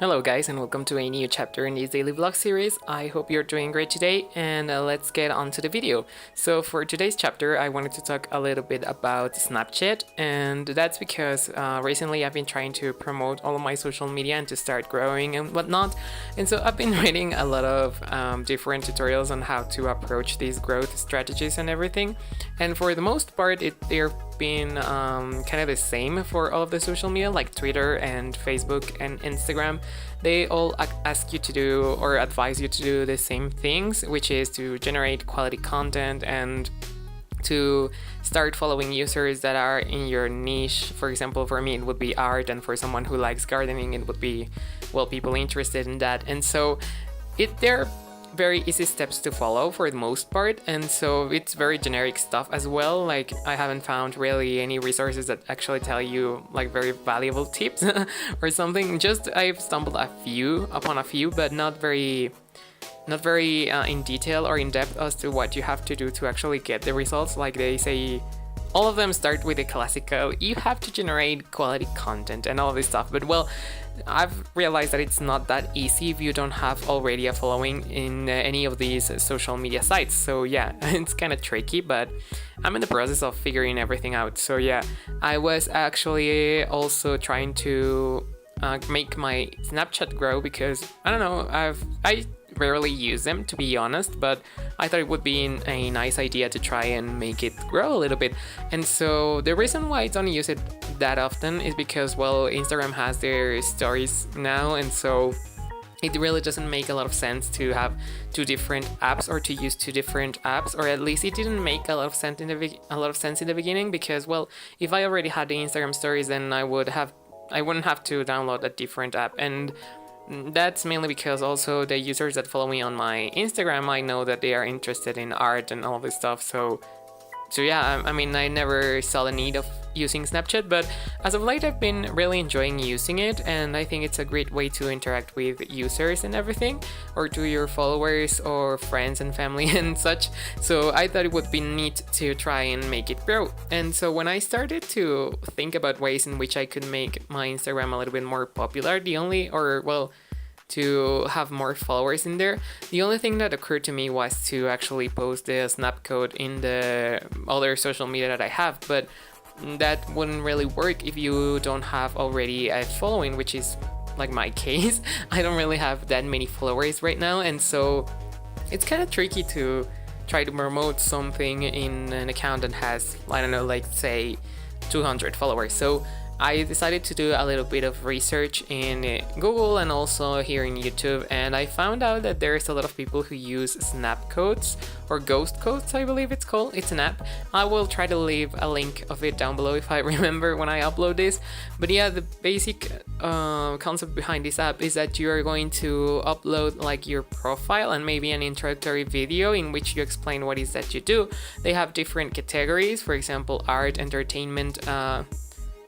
Hello guys and welcome to a new chapter in this daily vlog series. I hope you're doing great today and let's get on to the video. So for today's chapter I wanted to talk a little bit about Snapchat, and that's because recently I've been trying to promote all of my social media and to start growing and whatnot, and so I've been reading a lot of different tutorials on how to approach these growth strategies and everything, and for the most part they're been kind of the same for all of the social media like Twitter and Facebook and Instagram. They all ask you to do or advise you to do the same things, which is to generate quality content and to start following users that are in your niche. For example, for me it would be art, and for someone who likes gardening it would be, well, people interested in that. And so they're very easy steps to follow for the most part, and so it's very generic stuff as well. Like, I haven't found really any resources that actually tell you like very valuable tips or something. Just I've stumbled upon a few, but not very in detail or in depth as to what you have to do to actually get the results. Like, they say all of them start with the classical, you have to generate quality content and all this stuff, but well, I've realized that it's not that easy if you don't have already a following in any of these social media sites. So yeah, it's kind of tricky, but I'm in the process of figuring everything out. So yeah, I was actually also trying to make my Snapchat grow because I don't know, I rarely use them, to be honest, but I thought it would be a nice idea to try and make it grow a little bit. And so the reason why I don't use it that often is because, well, Instagram has their stories now, and so it really doesn't make a lot of sense to have two different apps or to use two different apps, or at least it didn't make a lot of sense in the beginning, because, well, if I already had the Instagram stories, then I wouldn't have to download a different app. And that's mainly because also the users that follow me on my Instagram, I know that they are interested in art and all this stuff. So yeah, I mean, I never saw the need of using Snapchat, but as of late I've been really enjoying using it, and I think it's a great way to interact with users and everything, or to your followers or friends and family and such. So I thought it would be neat to try and make it grow. And so when I started to think about ways in which I could make my Instagram a little bit more popular, to have more followers in there, the only thing that occurred to me was to actually post the snap code in the other social media that I have, but that wouldn't really work if you don't have already a following, which is like my case. I don't really have that many followers right now, and so it's kind of tricky to try to promote something in an account that has, I don't know, like say 200 followers. So I decided to do a little bit of research in Google and also here in YouTube, and I found out that there's a lot of people who use snap codes, or ghost codes I believe it's called. It's an app. I will try to leave a link of it down below if I remember when I upload this. But yeah, the basic concept behind this app is that you are going to upload like your profile and maybe an introductory video in which you explain what is that you do. They have different categories, for example, art, entertainment,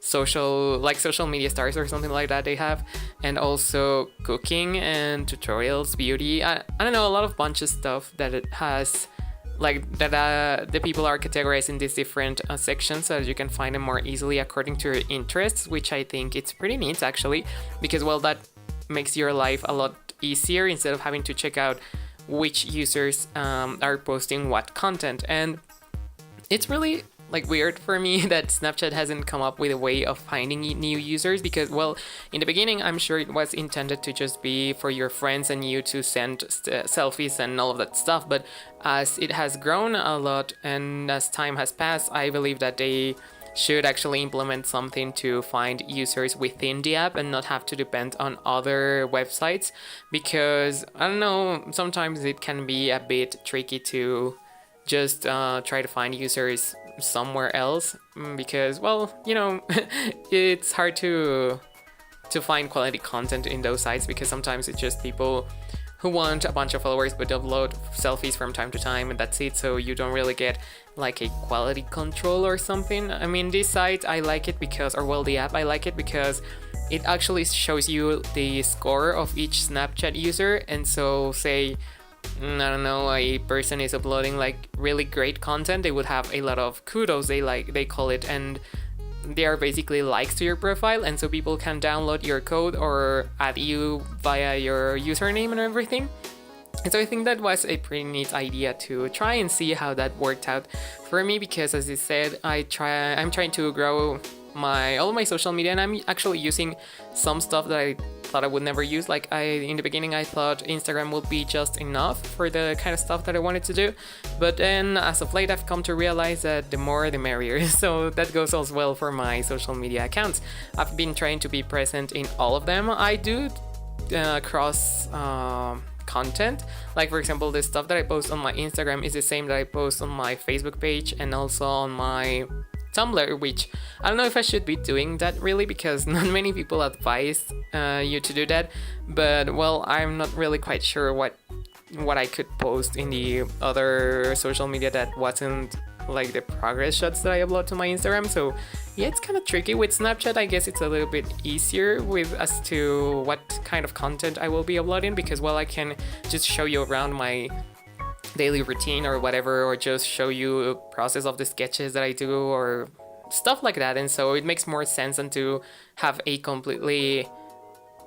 social media stars or something like that they have, and also cooking and tutorials, beauty, I don't know, a lot of bunch of stuff that it has, like that the people are categorized in these different sections so that you can find them more easily according to your interests, which I think it's pretty neat actually, because, well, that makes your life a lot easier instead of having to check out which users are posting what content. And it's really like weird for me that Snapchat hasn't come up with a way of finding new users, because, well, in the beginning I'm sure it was intended to just be for your friends and you to send selfies and all of that stuff, but as it has grown a lot and as time has passed, I believe that they should actually implement something to find users within the app and not have to depend on other websites, because I don't know, sometimes it can be a bit tricky to just try to find users somewhere else, because, well, you know, it's hard to find quality content in those sites, because sometimes it's just people who want a bunch of followers but upload selfies from time to time, and that's it. So you don't really get like a quality control or something. I mean, this site I like it because, or well, the app I like it because it actually shows you the score of each Snapchat user. And so say, I don't know, a person is uploading like really great content, they would have a lot of kudos, they call it, and they are basically likes to your profile, and so people can download your code or add you via your username and everything. And so I think that was a pretty neat idea to try and see how that worked out for me, because as I said, I'm trying to grow all of my social media, and I'm actually using some stuff that I thought I would never use. Like in the beginning I thought Instagram would be just enough for the kind of stuff that I wanted to do, but then as of late I've come to realize that the more the merrier. So that goes as well for my social media accounts. I've been trying to be present in all of them. I do cross content, like for example the stuff that I post on my Instagram is the same that I post on my Facebook page and also on my Tumblr, which I don't know if I should be doing that really, because not many people advise you to do that, but well, I'm not really quite sure what I could post in the other social media that wasn't like the progress shots that I upload to my Instagram. So yeah, it's kind of tricky. With Snapchat I guess it's a little bit easier with as to what kind of content I will be uploading, because well, I can just show you around my daily routine or whatever, or just show you a process of the sketches that I do or stuff like that. And so it makes more sense than to have a completely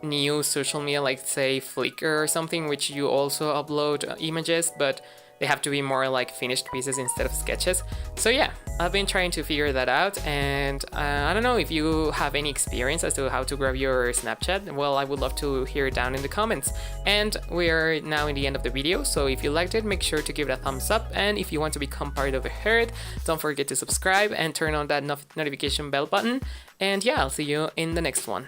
new social media like say Flickr or something, which you also upload images, but they have to be more like finished pieces instead of sketches. So yeah, I've been trying to figure that out, and I don't know if you have any experience as to how to grow your Snapchat. Well, I would love to hear it down in the comments. And we're now in the end of the video, so if you liked it, make sure to give it a thumbs up, and if you want to become part of the herd, don't forget to subscribe and turn on that notification bell button. And yeah, I'll see you in the next one.